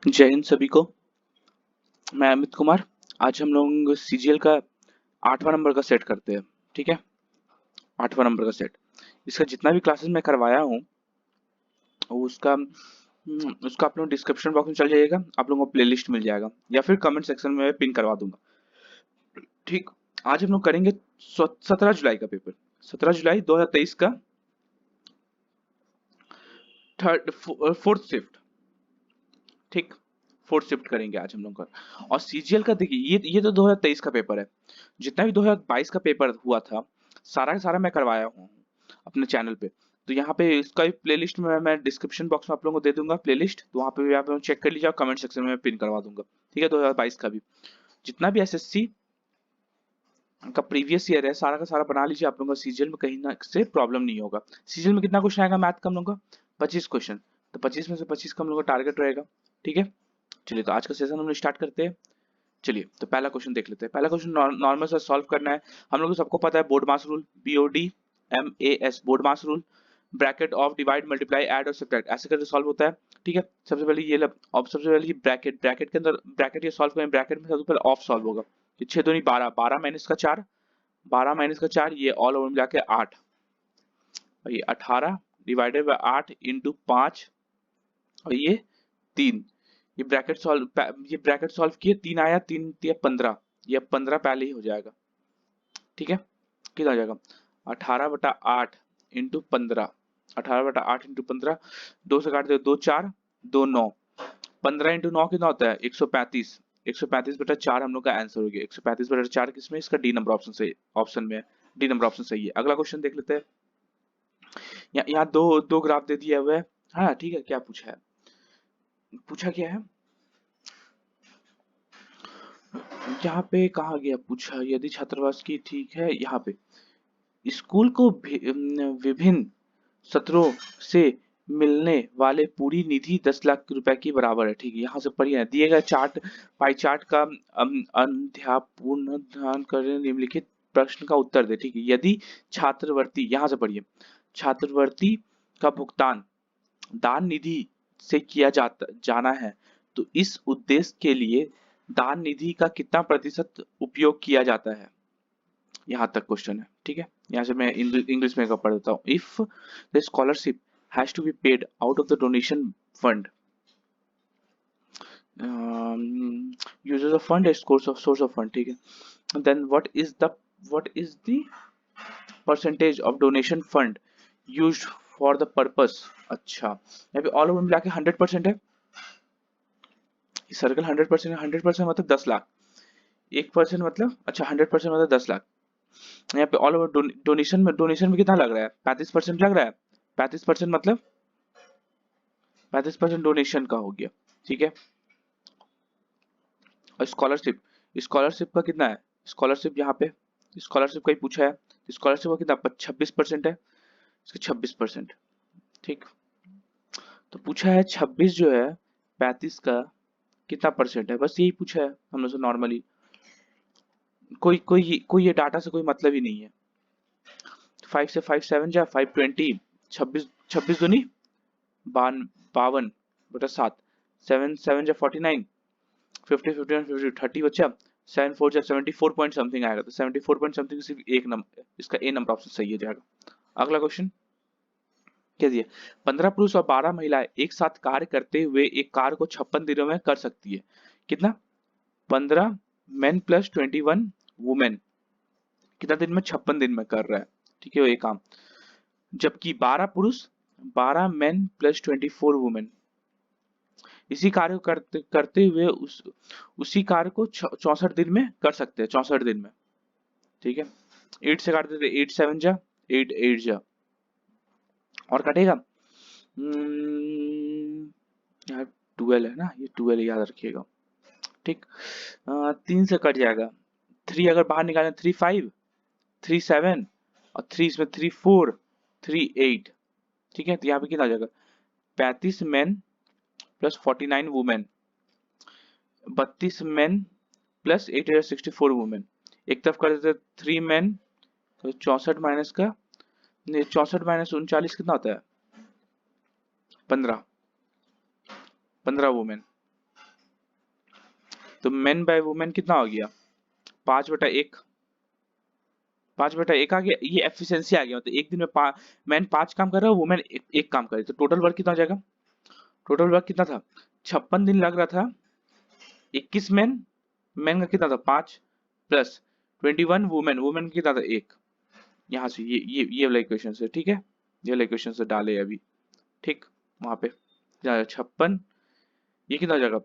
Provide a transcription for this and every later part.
जय हिंद सभी को। मैं अमित कुमार। आज हम लोग सीजीएल का 8वां नंबर का सेट करते हैं। ठीक है, 8वां नंबर का सेट। इसका जितना भी क्लासेस मैं करवाया हूँ वो उसका आप लोग डिस्क्रिप्शन बॉक्स में चल जाइएगा, आप लोगों को प्लेलिस्ट मिल जाएगा या फिर कमेंट सेक्शन में पिन करवा दूंगा। ठीक, आज हम लोग करेंगे 17 जुलाई का पेपर। 17 जुलाई 2023 का थर्ड फोर्थ शिफ्ट। ठीक, फोर्थ शिफ्ट करेंगे आज हम लोग का। और सीजीएल का देखिए, ये तो 2023 का पेपर है। जितना भी 2022 का पेपर हुआ था सारा का सारा मैं करवाया हूँ अपने चैनल पे। तो यहाँ पे इसका भी प्लेलिस्ट में मैं डिस्क्रिप्शन बॉक्स में आप लोगों को दे दूंगा प्लेलिस्ट, तो वहाँ पे भी आप लोग चेक कर लीजिए, कमेंट सेक्शन में पिन करवा दूंगा। ठीक है, 2022 का भी जितना भी एसएससी का प्रीवियस ईयर है सारा का सारा बना लीजिए। आप लोगों का सीजीएल में कहीं ना से प्रॉब्लम नहीं होगा। सीजीएल में कितना क्वेश्चन आएगा मैथ का हम लोगों का? 25 क्वेश्चन। तो 25 में से 25 का हम लोग का टारगेट रहेगा। ठीक है, चलिए तो आज का सेशन हम लोग स्टार्ट करते हैं। चलिए तो पहला क्वेश्चन देख लेते हैं। पहला क्वेश्चन नॉर्मल सा सॉल्व करना है। हम लोग को सबको पता है board mass rule, BODMAS board mass rule. Bracket of divide multiply add और सब्ट्रैक्ट ऐसे करके सॉल्व होता है। ठीक है, सबसे पहले ये अब सबसे पहले ये ब्रैकेट ब्रैकेट के अंदर ब्रैकेट ये सॉल्व करें। ब्रैकेट में सबसे पहले ऑफ सॉल्व होगा। ये 6 दूनी 12, 12 माइनस का 4, 12 माइनस का 4, ये ऑल ओवर मिला के 8, और ये 18 डिवाइडेड बाय 8 इंटू 5, और ये 3। ये ब्रैकेट सॉल्व किए, 3 आया, 3 या 15, ये 15 पहले ही हो जाएगा। ठीक है, कितना हो जाएगा? 18/8 इंटू 15, 18/8 इंटू 15, 2 से काट दो, 2 4 2 9, 15 इंटू 9 कितना होता है? 135। 135/4 हम लोग का आंसर हो गया। 135/4 किसमें? इसका डी नंबर ऑप्शन सही, ऑप्शन में डी नंबर ऑप्शन सही है। अगला क्वेश्चन देख लेते हैं। यहाँ दो दो ग्राफ दे दिया हुआ है। हाँ ठीक है, क्या पूछा है? पूछा क्या है यहाँ पे? कहा गया पूछा? यदि छात्रावास की, ठीक है, यहाँ पे स्कूल को विभिन्न सत्रों से मिलने वाले पूरी निधि 10 लाख रुपए की बराबर है। ठीक है, यहाँ से पढ़िए, दिए गए चार्ट पाई चार्ट का अध्यापूर्ण ध्यान करें, निम्नलिखित प्रश्न का उत्तर दे। ठीक है, यदि छात्रवृत्ति, यहाँ से पढ़िए, छात्रवृत्ति का भुगतान दान निधि से किया जाना है तो इस उद्देश्य के लिए दान निधि का कितना प्रतिशत उपयोग किया जाता है? यहाँ तक क्वेश्चन है। ठीक है, यहाँ से मैं इंग्लिश में पढ़ देता हूँ। If the scholarship has to be paid out of the donation fund, uses of fund is source of fund। ठीक है, then what is the percentage of donation fund used for the purpose? अच्छा, यहाँ पे all over मिला के 100% है। Circle 100% है। 100% मतलब 10 लाख। 1% मतलब, अच्छा 100% मतलब 10 लाख। यहाँ पे ऑल ओवर डोनेशन में कितना लग रहा है? 35% लग रहा है। 35% मतलब 35% डोनेशन का हो गया। ठीक है, और स्कॉलरशिप, स्कॉलरशिप का कितना है? स्कॉलरशिप यहाँ पे स्कॉलरशिप का ही पूछा है। स्कॉलरशिप का कितना? 26% है, इसका 26%। ठीक, तो पूछा है 26 जो है 35 का कितना परसेंट है, बस यही पूछा है हम लोग से नॉर्मली। कोई ये डाटा से कोई मतलब ही नहीं है। 5 से 5 7 जा 520, 26 26 दूनी 52/7, 7 7 जा 49, 50 51 50 30 बच्चा, 7 4 जा 74 पॉइंट समथिंग आएगा। तो 74 पॉइंट समथिंग सिर्फ एक नंबर, इसका ए नंबर ऑप्शन सही हो जाएगा। अगला क्वेश्चन क्या दिया? 15 पुरुष और 12 महिलाएं एक साथ कार्य करते हुए एक कार्य को 56 दिनों में कर सकती है। कितना? 15 मेन प्लस 21 वुमेन कितना दिन में? 56 दिन में कर रहा है। ठीक है, वो ये काम। जबकि 12 पुरुष, 12 मेन प्लस 24 वुमेन इसी कार्य को करते हुए उसी कार्य को 64 दिन में कर सकते हैं। 64 दिन में। ठीक है, 8 से काट देते, 8 7 जा 8 8 जा, और कटेगा यार 12 है ना, ये 12 याद रखिएगा। ठीक, 3 से कट जाएगा। 3 अगर बाहर निकालें, 3 5 3 7, और 3 इसमें 3 4 3 8। ठीक है, तो यहाँ पे कितना आ जाएगा? 35 main plus 49 women, 32 main plus 8 64 women. एक तरफ कर देते 3 मेन, तो 64 माइनस का, 64 माइनस 39 कितना होता है? 15 15 वुमेन। तो मेन बाय वुमेन कितना हो गया, 5/1, 5/1 आ गया। ये एफिशिएंसी आ गया, मतलब एक दिन में मैन 5 काम कर रहा है, वुमेन एक काम करे, तो टोटल वर्क कितना हो जाएगा, टोटल वर्क कितना था, 56 दिन लग रहा था, 21 मैन, मैन का कितना था 5 प्लस 21 वुमेन, वुमेन का कितना था 1। यहाँ से ये वाला इक्वेशन से, ठीक है, ये वाला इक्वेशन से डाले अभी, ठीक, वहां पे 56, ये कितना हो जाएगा,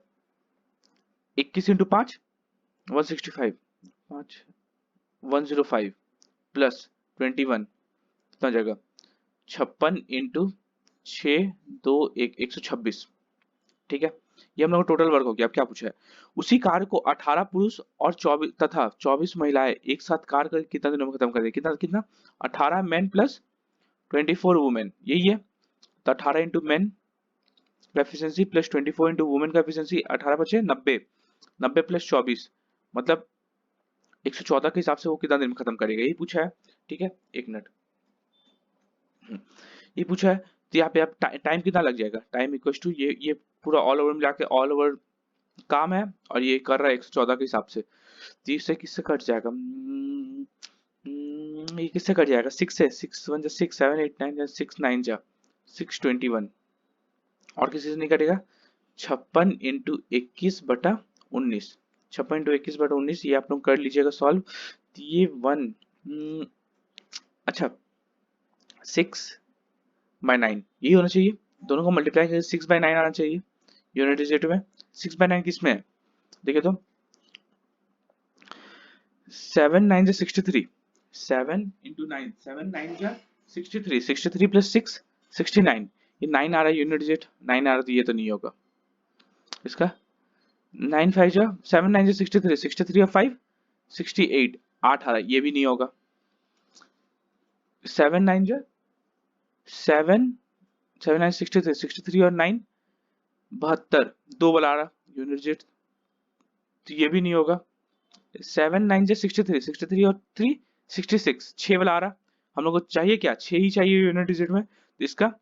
21 इंटू 5 165, 5 105 प्लस 21 कितना हो जाएगा, 56 इंटू 6 2 1 126, ठीक है। ये हम लोग का टोटल वर्क हो गया। अब क्या पूछा है, उसी कार्य को 18 पुरुष और 24 महिलाएं एक साथ कार्य करके कितना दिनों में खत्म कर देंगे, कितना कितना, 18 मैन प्लस 24 वुमेन, यही है। तो 18 इंटू मैन का एफिशिएंसी प्लस 24 इंटू वुमेन का एफिशिएंसी, 18 बचे 90, 90 प्लस 24 मतलब 114 के हिसाब से वो कितना दिन में खत्म करेगा, यही पूछा है, ठीक है। एक मिनट, ये पूछा है, तो यहाँ पे आप टाइम कितना लग जाएगा, टाइम इक्वल टू ये पूरा ऑल ओवर मिला के ऑल ओवर काम है, और ये कर रहा है 114 के हिसाब से, तो इससे किससे कट जाएगा, ये किससे कट जाएगा, 6 से, 6 1 जा 6 7 8 9 जा 6 9 जा 621, और किसी से नहीं कटेगा। 56 इंटू 21/19, 56 इंटू 21/19, ये आप लोग कर लीजिएगा सॉल्व, तो ये 1 अच्छा 6/9 यही होना चाहिए, दोनों को मल्टीप्लाई करके 6/9 आना चाहिए यूनिट डिजिट में। 6/9 किस में है, देखिए तो 7 9 जा 63, 7 इंटू 9 7 9 जा 63, 63 प्लस 6 69, ये 9 आ रहा है यूनिट डिजिट, 9 आ रहा है, तो ये तो नहीं होगा इसका। 9 5 जा 7 9 जा 63, 63 और 5 68, 8 आ रहा है, ये भी नहीं होगा। 7 9 जा 7 7 9 63, 63 और 9 72, 2 वाला आ रहा यूनिट डिजिट, तो ये भी नहीं होगा। 7 9 जा 63, 63 और 3 66, 6 वाला आ रहा, हम लोग को चाहिए क्या, 6 ही चाहिए यूनिट डिजिट में, तो इसका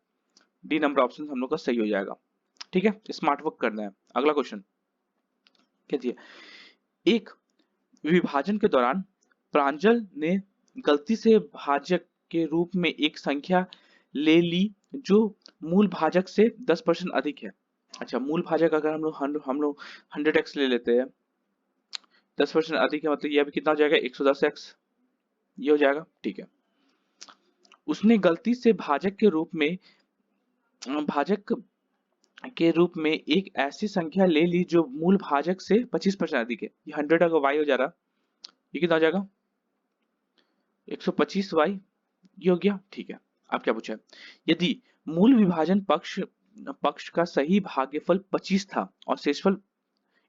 डी नंबर ऑप्शन हम लोग का सही हो जाएगा, ठीक है। स्मार्ट वर्क करना है। अगला क्वेश्चन कहती है, एक विभाजन के दौरान प्रांजल ने गलती से भाजक के रूप में एक संख्या ले ली जो मूल भाजक से 10% अधिक है। अच्छा, मूल भाजक अगर हम लोग 100x ले लेते हैं, 10% अधिक है, मतलब ये अभी कितना हो जाएगा 110x, ये हो जाएगा, ठीक है। उसने गलती से भाजक के रूप में एक ऐसी संख्या ले ली जो मूल भाजक से 25% अधिक है, ये 100 का y हो जा रहा, ये कितना हो जाएगा 125y, ये हो गया, ठीक है। अब क्या पूछा है, यदि मूल विभाजन पक्ष का सही भाग्यफल 25 था और शेषफल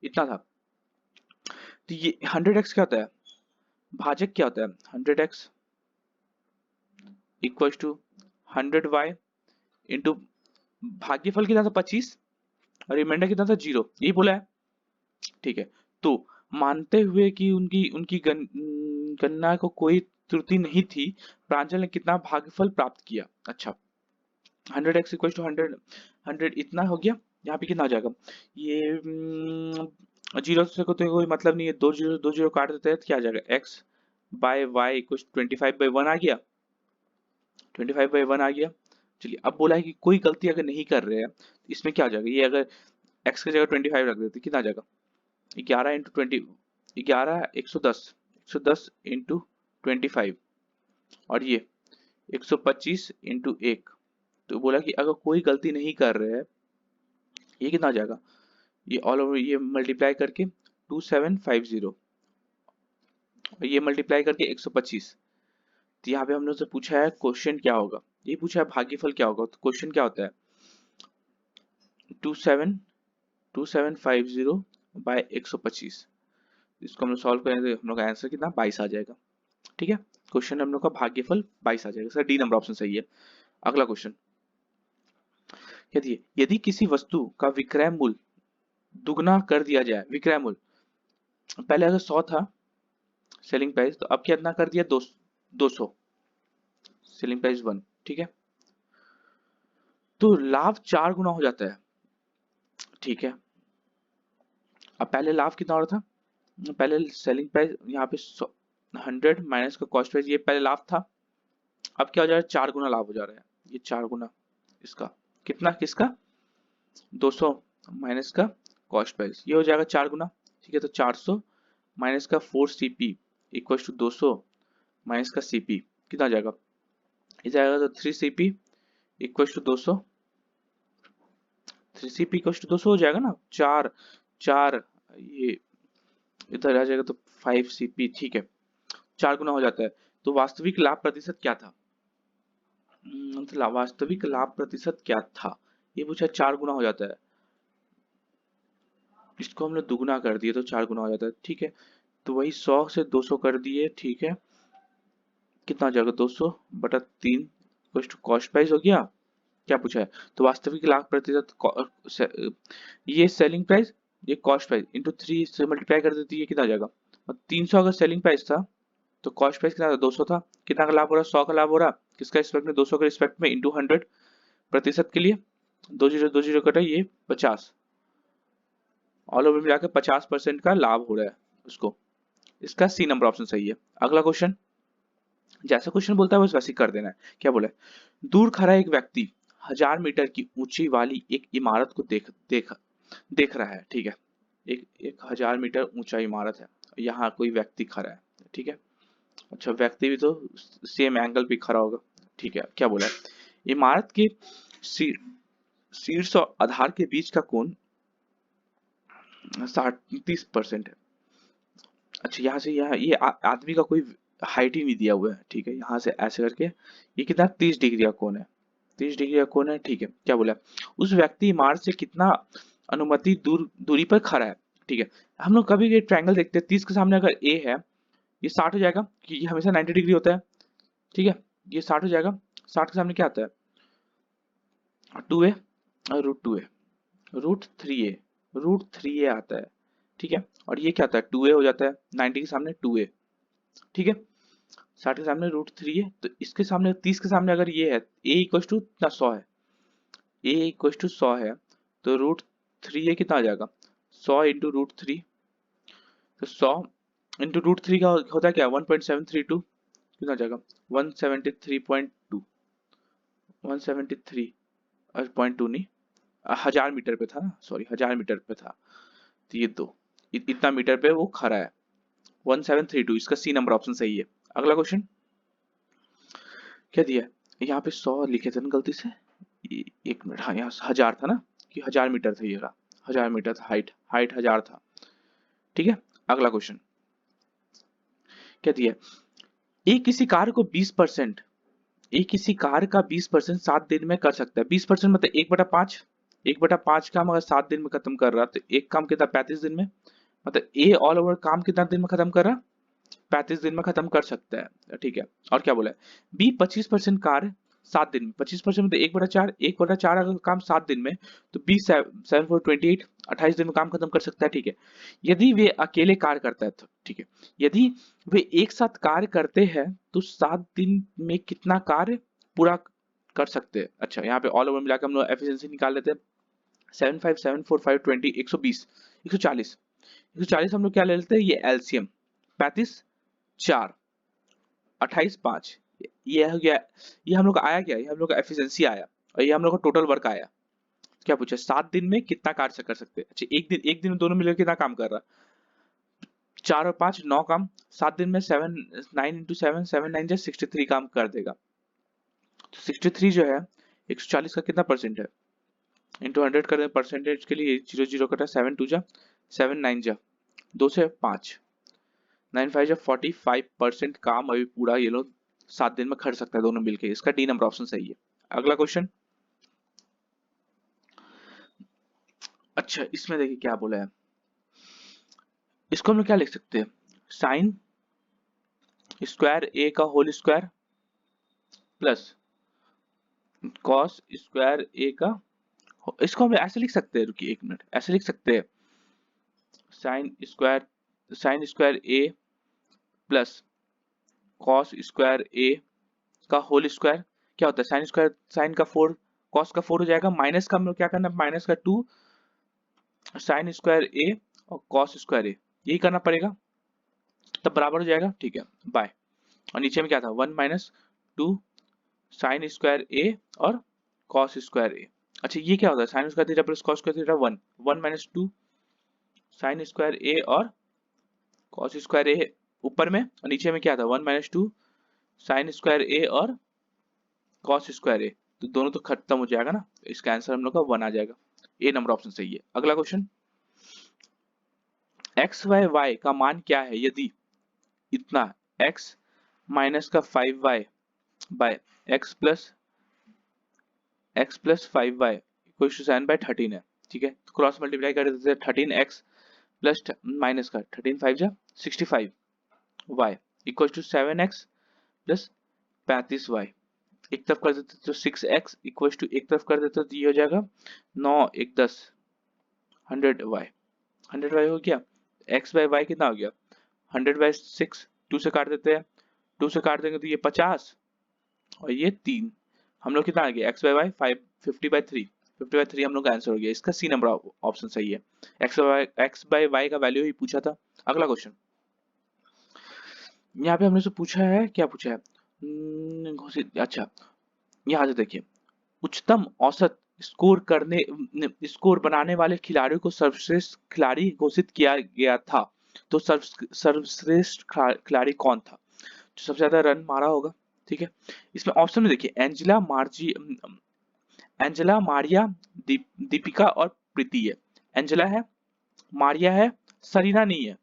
इतना था, तो ये 100x क्या होता है, भाजक क्या होता है, 100x equal to 100y into भाग्यफल कितना था 25 और रिमाइंडर कितना था 0, यही बोला है, ठीक है। तो मानते हुए कि उनकी उनकी गणना को कोई त्रुटि नहीं थी, प्रांजल ने कितना भागफल प्राप्त किया। अच्छा, 100x इक्वल टू 100 इतना हो गया, यहाँ पे कितना हो जाएगा, ये 0 से को तो कोई मतलब नहीं है, 2 जीरो काट देते हैं तो क्या आ जाएगा, x बाय वाई इक्वल 25/1 आ गया, 25/1 आ गया। चलिए, अब बोला है कि कोई गलती अगर नहीं कर रहे हैं तो इसमें क्या हो जाएगा, ये अगर x की जगह 25 रख देते कितना आ जाएगा, 11 इंटू 20, 11 110 इंटू 25, और ये 125 इंटू 1, तो बोला कि अगर कोई गलती नहीं कर रहे हैं, ये कितना आ जाएगा, ये ऑल ओवर ये मल्टीप्लाई करके 2750, और ये मल्टीप्लाई करके 125, तो यहाँ पे हमने उससे पूछा है क्वेश्चन क्या होगा, ये पूछा है भाग्यफल क्या होगा, तो क्वेश्चन क्या होता है 2750 बाय 125, इसको हम लोग सॉल्व करेंगे, हम लोग का आंसर कितना 22 आ जाएगा, ठीक है। क्वेश्चन हम लोग का भाग्यफल 22 आ जाएगा, सर डी नंबर ऑप्शन सही है। अगला क्वेश्चन, यदि किसी वस्तु का विक्रय मूल्य दुगना कर दिया जाए, विक्रय मूल्य पहले अगर 100 था सेलिंग प्राइस, तो अब कितना कर दिया 200, सेलिंग प्राइस 1, ठीक है, तो लाभ 4 गुना हो जाता है, ठीक है। अब पहले लाभ कितना हो रहा था, पहले सेलिंग प्राइस यहाँ पे 100 माइनस का कॉस्ट प्राइस, ये पहले लाभ था, अब क्या हो जा रहा है, 4 गुना लाभ हो जा रहा है, ये 4 गुना इसका, कितना, किसका, 200 माइनस का कॉस्ट प्राइस, ये हो जाएगा 4 गुना, ठीक है। तो 400 माइनस का 4CP इक्वल टू 200 माइनस का CP कितना आ जाएगा, ये जाएगा तो 3CP equal to 200, 3CP equal to 200 हो जाएगा ना, 4 4 ये इधर आ जाएगा तो 5CP, ठीक है, 4 गुना हो जाता है। तो वास्तविक लाभ प्रतिशत क्या था, मतलब वास्तविक लाभ प्रतिशत क्या था, ये पूछा, 4 गुना हो जाता है, इसको हमने दुगुना कर दिए तो 4 गुना हो जाता है, ठीक है। तो वही 100 से 200 कर दिए, ठीक है, कितना हो जाएगा, 200 बटा 3 कॉस्ट प्राइस हो गया, क्या पूछा है, तो वास्तविक लाभ प्रतिशत, ये सेलिंग प्राइस, ये कॉस्ट प्राइस इंटू 3 से मल्टीप्लाई कर देती है, कितना आ जाएगा, और 300 अगर सेलिंग प्राइस था तो कॉस्ट प्राइस कितना था, 200 था, कितना का लाभ हो रहा है, 100 का लाभ हो रहा, किसका रिस्पेक्ट में, 200 के रिस्पेक्ट में, इंटू 100 प्रतिशत के लिए, 2 जीरो कटा, ये 50, ऑल ओवर मिलाकर 50% का लाभ हो रहा है उसको, इसका सी नंबर ऑप्शन सही है। अगला क्वेश्चन, जैसा क्वेश्चन बोलता है बस वैसे कर देना है, क्या बोला है, दूर खड़ा एक व्यक्ति 1000 मीटर की ऊंची वाली एक इमारत को देख रहा है, ठीक है, एक 1000 मीटर ऊंचा इमारत है, यहाँ कोई व्यक्ति खड़ा है, ठीक है, अच्छा व्यक्ति भी तो सेम एंगल पे खड़ा होगा, ठीक है, क्या बोला है, इमारत के शीर्ष और आधार के बीच का कोण 30% है, अच्छा यहाँ से यहाँ ये आदमी का कोई हाइट ही नहीं दिया हुआ है, ठीक है, यहाँ से ऐसे करके ये कितना 30 डिग्री का कोण है, 30 डिग्री का कोण है, ठीक है, क्या बोला, उस व्यक्ति इमारत से कितना अनुमति दूरी पर खड़ा है, ठीक है, हम लोग कभी ये ट्रायंगल देखते हैं, 30 के सामने अगर ए है ये 60 हो जाएगा, कि ये हमेशा 90 डिग्री होता है, ठीक है, ये 60 हो जाएगा, 60 के सामने क्या आता है, 2a और रूट थ्री ए आता है, ठीक है, और ये क्या आता है 2a हो जाता है, 90 के सामने 2a, ठीक है, 60 के सामने √3 है, तो इसके सामने 30 के सामने अगर ये है a इक्वल टू 100 है, a इक्वल टू 100 है, तो √3 कितना आ जाएगा, 100 इंटू √3, तो 100 इंटू √3 का होता है क्या, 1.732, कितना आ जाएगा 173.2, 173.2 नहीं, 1000 मीटर पे था ना, सॉरी 1000 मीटर पे था, तो ये दो इतना मीटर पे वो खड़ा है, 1732, इसका सी नंबर ऑप्शन सही है। अगला क्वेश्चन क्या दिया है, यहाँ पे 100 लिखे थे ना गलती से, एक मिनट, हाँ यहाँ 1000 था ना, कि 1000 मीटर था, ये रहा 1000 मीटर था, हाइट 1000 था, ठीक है। अगला क्वेश्चन क्या दिया है, एक किसी कार्य को 20%, एक किसी कार्य का 20% 7 दिन में कर सकता है, 20% मतलब 1/5, 1/5 काम अगर 7 दिन में खत्म कर रहा तो एक काम कितना 35 दिन में, मतलब ए ऑल ओवर काम कितना दिन में खत्म कर रहा, 35 दिन में खत्म कर सकता है, ठीक है। और क्या बोला है, बी 25% कार्य 7 दिन में, 25% मतलब 1/4 अगर काम 7 दिन में, तो बी 7 4 28 28 दिन में काम खत्म कर सकता है, ठीक है। यदि वे अकेले कार्य करता है तो, ठीक है, यदि वे एक साथ कार्य करते हैं तो 7 दिन में कितना कार्य पूरा कर सकते हैं, अच्छा यहाँ पे ऑल ओवर मिलाकर हम लोग एफिशिएंसी निकाल लेते हैं, 7 5 7 4 5 20 120 140 140 हम लोग क्या ले लेते हैं, ये एलसीएम 35 4 28 5, ये हो गया, ये हम लोग का आया क्या, ये हम लोग का एफिशिएंसी आया, और ये हम लोग का टोटल वर्क आया, क्या पूछा 7 दिन में कितना कार्य कर सकते हैं, अच्छा एक दिन में दोनों मिलकर कितना काम कर रहा, 4 और 5 9 काम, 7 दिन में 7 9 इंटू 7 7 9 जा 63 काम कर देगा, तो 63 जो है 140 का कितना परसेंट है, इंटू 100 कर दे, परसेंटेज के लिए 0 0 कटा, 7 2 जा 7 9 जा 2 से 5 9 5 जा 45% काम अभी पूरा ये लोग 7 दिन में कर सकता है दोनों मिलके, इसका डी नंबर ऑप्शन सही है। अगला क्वेश्चन, अच्छा इसमें देखिए क्या बोला है, इसको हम लोग क्या लिख सकते हैं, साइन स्क्वायर ए का whole square plus cos square A का, इसको हम ऐसे लिख सकते हैं, रुकिए एक मिनट, ऐसे लिख सकते हैं, sign square A plus cos square A का होल स्क्वायर, क्या होता है साइन स्क्वायर, साइन का 4 कॉस का 4 हो जाएगा, माइनस का हम लोग क्या करना है, माइनस का 2 साइन स्क्वायर ए और कॉस स्क्वायर ए, यही करना पड़ेगा, तब बराबर हो जाएगा, ठीक है, बाय। और नीचे में क्या था, 1 माइनस 2 साइन स्क्वायर ए और कॉस स्क्वायर ए। अच्छा ये क्या होता है, sine square theta plus cos square theta 1, 1 minus 2 sine square A और कॉस स्क्वायर ए ऊपर में, और नीचे में क्या था, 1 माइनस 2 साइन स्क्वायर ए और कॉस स्क्वायर ए, तो दोनों तो खत्म हो जाएगा ना, इसका आंसर हम लोग का 1 आ जाएगा। ए नंबर ऑप्शन सही है। अगला क्वेश्चन, एक्स वाई वाई का मान क्या है यदि इतना x माइनस का 5y by x plus 5y equal to 7/13 है, ठीक है, तो क्रॉस मल्टीप्लाई कर देते हैं, 13x प्लस माइनस का 13 5 जा 65y equal to 7x plus 35y, एक तरफ कर देते तो 6x इक्वल टू एक तरफ कर देते तो ये हो जाएगा 9 1 10 100y, 100y हो गया, x बाय y कितना हो गया 100/6, 2 से काट देते हैं, 2 से काट देंगे तो ये 50 और ये 3, हम लोग कितना आ गया x बाय वाई 50/3, 50/3 हम लोग का आंसर हो गया, इसका सी नंबर ऑप्शन सही है। x बाय वाई का वैल्यू ही पूछा था। अगला क्वेश्चन, यहाँ पे हमने से पूछा है, क्या पूछा है, घोषित, अच्छा यहाँ से देखिए, उच्चतम औसत स्कोर बनाने वाले खिलाड़ियों को सर्वश्रेष्ठ खिलाड़ी घोषित किया गया था, तो सर्वश्रेष्ठ खिलाड़ी कौन था, जो सबसे ज्यादा रन मारा होगा, ठीक है। इसमें ऑप्शन में देखिए, एंजेला मारिया, दीपिका और प्रीति है। एंजेला है, मारिया है, सरीना नहीं है,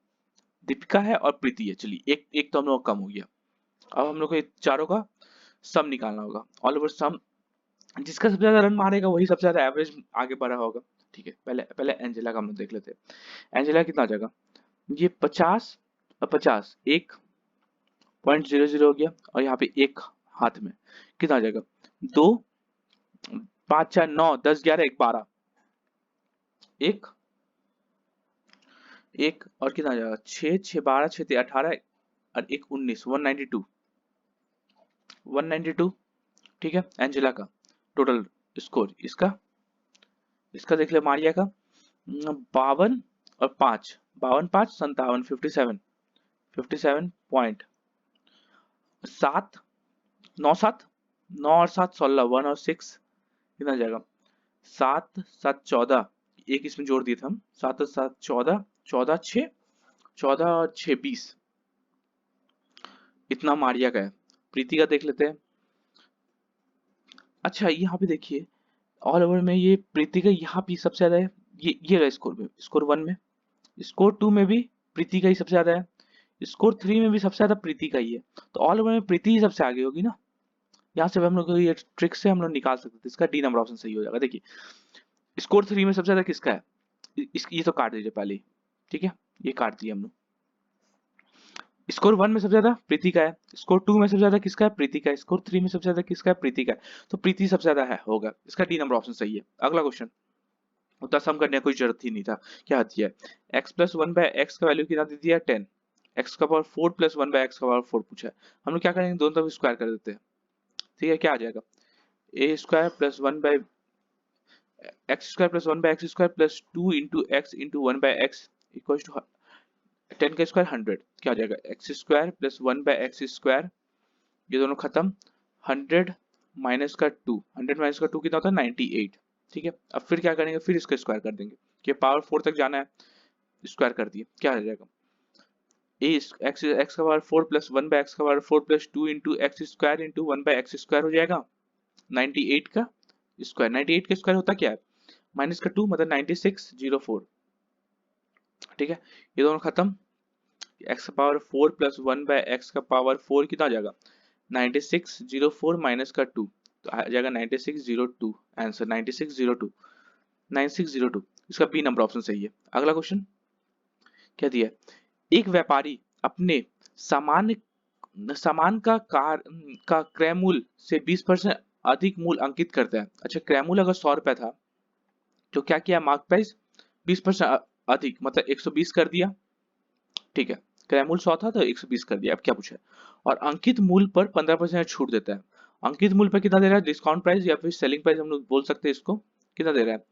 दीपिका है और प्रीति है। चलिए एक एक तो हम लोग कम हो गया, अब हम लोग को चारों का सम निकालना होगा, ऑल ओवर सम, जिसका सबसे ज्यादा रन मारेगा वही सबसे ज्यादा एवरेज आगे बढ़ा होगा, ठीक है। पहले पहले एंजेला का हम लोग देख लेते हैं, एंजेला कितना आ जाएगा, ये 50 और 50 1.00 हो गया, और यहाँ पे एक हाथ में कितना आ जाएगा, 2 5 4 9 10 11 1 12, एक और कितना आ जाएगा, 6 6 12 6 18 और 1 19, 192, ठीक है। एंजेला का टोटल स्कोर, इसका इसका देख ले, मारिया का 52 और 5, 52 5 57, 57 पॉइंट 7 9 7 9 और 7 16, 1 और 6 कितना आ जाएगा, 7 7 14, एक इसमें जोड़ दिए थे हम, 7 और 7 14, 14 6 14 और 6 20, इतना मारिया का है। प्रीति का देख लेते हैं, अच्छा यहाँ पे देखिए, ऑल ओवर में ये प्रीति का यहाँ भी सबसे ज्यादा है, ये रहा स्कोर में, स्कोर 1 में, स्कोर 2 में भी प्रीति का ही सबसे ज्यादा है, स्कोर 3 में भी सबसे ज्यादा प्रीति का ही है, तो ऑल ओवर में प्रीति ही सबसे आगे होगी ना। यहाँ से हम लोग ये ट्रिक से हम लोग निकाल सकते थे, इसका डी नंबर ऑप्शन सही हो जाएगा। देखिए स्कोर 3 में सबसे ज्यादा किसका है, ये तो काट दीजिए पहले, ठीक है, ये काट दिया हम लोग। स्कोर 1 में सबसे ज्यादा प्रीति का है, स्कोर 2 में सबसे ज्यादा किसका है, प्रीति का है, स्कोर 3 में सबसे ज्यादा किसका है, प्रीति का है, तो प्रीति सबसे ज्यादा है होगा, इसका डी नंबर ऑप्शन सही है। अगला क्वेश्चन, उतना सम करने की कोई जरूरत ही नहीं था, क्या होती है, x प्लस 1/x का वैल्यू कितना दे दिया, 10, x का पावर 4 प्लस 1/x का पावर 4 पूछा है, हम लोग क्या करेंगे, दोनों तरफ स्क्वायर कर देते हैं, ठीक है, क्या आ जाएगा, a square plus 1/x square plus 1/x square plus 2 into x into 1/x equal to 10 का स्क्वायर 100, क्या हो जाएगा, x square plus 1/x square, ये दोनों खत्म, 100 माइनस का 2, 100 माइनस का 2 कितना होता है, 98, ठीक है। अब फिर क्या करेंगे, फिर इसका स्क्वायर कर देंगे, कि पावर 4 तक जाना है, स्क्वायर कर दिए, क्या हो जाएगा, एक्स का पावर 4 प्लस 1/x का power 4 plus 2 into x square into 1/x square हो जाएगा, 98 का स्क्वायर, 98 का स्क्वायर होता क्या है, माइनस का 2 मतलब 9604, ठीक है, ये दोनों खत्म, x का पावर 4 प्लस 1/x का पावर 4 कितना हो जाएगा, 9604 माइनस का 2, तो आ जाएगा 9602, आंसर 9602, 9602, इसका बी नंबर ऑप्शन सही है। अगला क्वेश्चन क्या दिया है, एक व्यापारी अपने सामान सामान का क्रय मूल्य से 20% अधिक मूल्य अंकित करता है। अच्छा क्रय मूल्य अगर 100 रुपया था तो क्या किया, मार्क प्राइस 20% अधिक मतलब 120 कर दिया, ठीक है, क्रय मूल्य 100 था तो 120 कर दिया। अब क्या पूछा है, और अंकित मूल्य पर 15% छूट देता है। अंकित मूल्य पर कितना दे रहा है, डिस्काउंट प्राइस या फिर सेलिंग प्राइस हम लोग बोल सकते हैं इसको, कितना दे रहा है,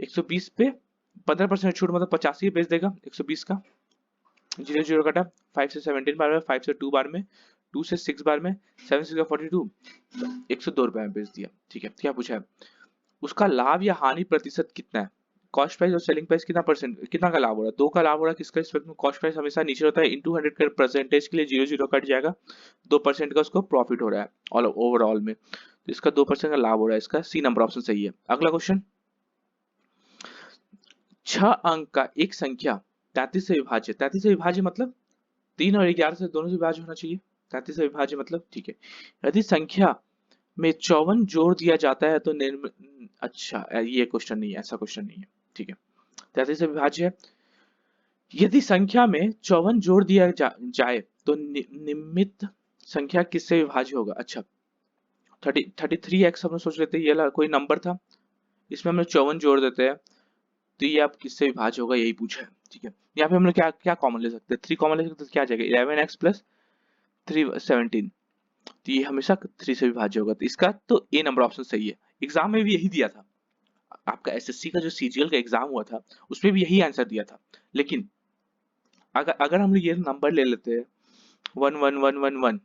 120 पे 15% छूट मतलब 85 बेच देगा 120 का। 0 कटा, 5 से 17 बार में, 5 से 2 बार में, 2 से 6 बार में, 7 6 42, 102 रुपए में बेच दिया। ठीक है, क्या पूछा है, उसका लाभ या हानि प्रतिशत कितना है। कॉस्ट प्राइस और सेलिंग प्राइस कितना परसेंट, कितना का लाभ हो रहा है, 2 का लाभ हो रहा है, किसका रिस्पेक्ट में, कॉस्ट प्राइस हमेशा नीचे होता है, इंटू 100 का परसेंटेज के लिए 0 कट जाएगा, 2% का उसको प्रॉफिट हो रहा है ऑल ओवरऑल में, तो इसका 2% का लाभ हो रहा है, इसका सी नंबर ऑप्शन सही है। अगला क्वेश्चन, 6 अंक का एक संख्या 33 से विभाज्य, 33 से विभाज्य मतलब 3 और 11 से दोनों से विभाज्य होना चाहिए, 33 से विभाज्य मतलब, ठीक है, यदि संख्या में 54 जोड़ दिया जाता है तो अच्छा ये क्वेश्चन नहीं है, ऐसा क्वेश्चन नहीं है, ठीक है, 33 से विभाज्य है, यदि संख्या में 54 जोड़ दिया जाए तो निम्नलिखित संख्या किससे विभाज्य होगा। अच्छा 33x हम लोग सोच लेते हैं, ये कोई नंबर था, इसमें हम लोग 54 जोड़ देते हैं, तो ये आप किससे विभाज्य होगा यही पूछा है। ठीक है, यहाँ पे हम लोग क्या क्या कॉमन ले सकते हैं, 3 कॉमन ले सकते हैं, क्या आ जाएगा 11x प्लस 3 17, तो ये हमेशा 3 से विभाज्य होगा, तो इसका तो ए नंबर ऑप्शन सही है। एग्जाम में भी यही दिया था, आपका एसएससी का जो सीजीएल का एग्जाम हुआ था उसमें भी यही आंसर दिया था, लेकिन अगर अगर हम लोग ये नंबर ले लेते हैं 11111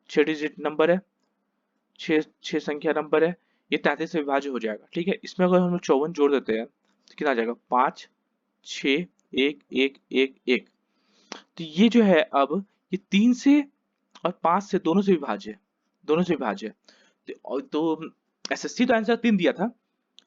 6 डिजिट नंबर है, 6 संख्या नंबर है, ये 33 से विभाज्य हो जाएगा। ठीक है, इसमें अगर हम लोग 54 जोड़ देते हैं तो कितना आ जाएगा 5 6 1 1 1 1, तो ये जो है अब ये 3 से और 5 से दोनों से विभाज्य है, दोनों से विभाज्य है, तो एसएससी तो आंसर 3 दिया था,